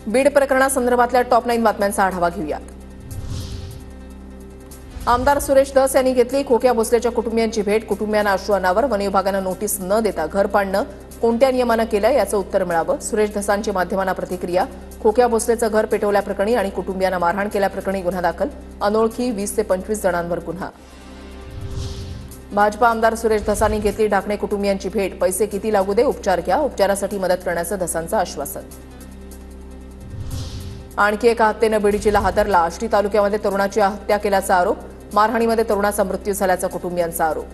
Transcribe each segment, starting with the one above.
Beed प्रकरणासंदर्भातल्या top 9 बातम्यांचा आढावा घेऊयात। आमदार सुरेश धस यांनी घेतली खोक्या भोसलेच्या कुटुंबियांची भेट। कुटुंबियांना अश्रू अनावर, वन विभागानं नोटीस न देता घर पाडणं कोणत्या नियमानं केलं याचं उत्तर मिळावं। सुरेश धसांची माध्यमांना प्रतिक्रिया। खोक्या भोसलेचं घर पेटवल्याप्रकरणी आणि कुटुंबियांना मारहाण केल्याप्रकरणी गुन्हा दाखल। अनोळखी 20 ते 25 जणांवर गुन्हा। भाजपा आमदार सुरेश धसांनी घेतली ढाकणे कुटुंबियांची भेट। पैसे किती लागू दे, उपचार घ्या, उपचारासाठी मदत करण्याचं धसांचं आश्वासन। आणखी एका हत्येनं बीड जिल्हा हादरला। आष्टी तालुक्यामध्ये तरुणाची हत्या केल्याचा आरोप। मारहाणीमध्ये तरुणाचा मृत्यू झाल्याचा कुटुंबियांचा आरोप।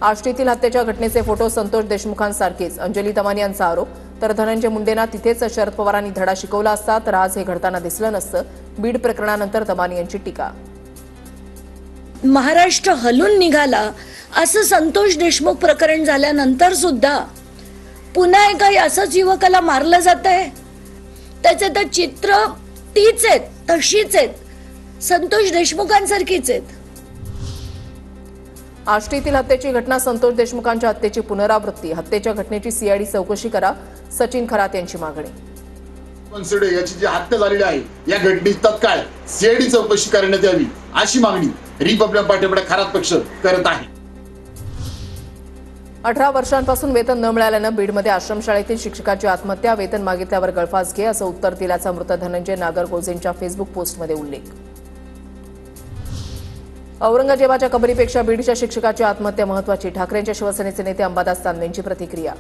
आष्टीतील हत्येच्या घटनेचे फोटो संतोष देशमुखांसारखेच अंजली तमानी यांचा आरोप। तर धनंजय मुंडेंना तिथेच शरद पवारांनी धडा शिकवला असता तर आज हे घडताना दिसलं नसतं। बीड प्रकरणानंतर तमानी यांची टीका। महाराष्ट्र हलून निघाला असं संतोष देशमुख प्रकरण झाल्यानंतर सुद्धा पुन्हा एकही असंच युवकाला मारलं जातंय। त्याचे तर चित्र तीच आहेत, तशीच आहेत, संतोष देशमुखांसारखीच आहेत। आष्टीतील हत्येची घटना संतोष देशमुखांच्या हत्येची पुनरावृत्ती। हत्येच्या घटनेची सीआयडी चौकशी करा, सचिन खरात यांची मागणी। बनसोडे याची जी हत्या झालेली आहे या घटनेची तत्काळ सीआयडी चौकशी करण्यात यावी अशी मागणी रिपब्लिकन पार्टीकडे खरात पक्ष करत आहे। 18 वर्षांपासून वेतन न मिळाल्यानं बीडमध्ये आश्रमशाळेतील शिक्षकाची आत्महत्या। वेतन मागितल्यावर गळफास घे असं उत्तर दिल्याचा मृत धनंजय नागरगोजेंच्या फेसबुक पोस्टमध्ये उल्लेख। औरंगजेबाच्या कबरीपेक्षा बीडच्या शिक्षकाची आत्महत्या महत्वाची। ठाकरेंच्या शिवसेनेचे नेते अंबादास दानवेंची प्रतिक्रिया।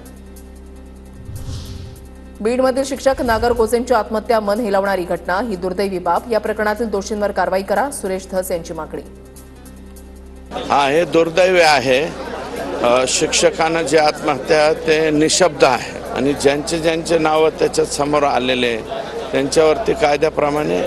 बीडमधील शिक्षक नागरगोजेंची आत्महत्या मन हेलावणारी घटना, ही दुर्दैवी बाब। या प्रकरणातील दोषींवर कारवाई करा, सुरेश धस यांची मागणी। हे दुर्दैवी आहे। शिक्षकांना जे आत्महत्या ते निशब्द आहे आणि ज्यांचे ज्यांचे नाव त्याच्या समोर आलेले त्यांच्यावरती कायद्याप्रमाणे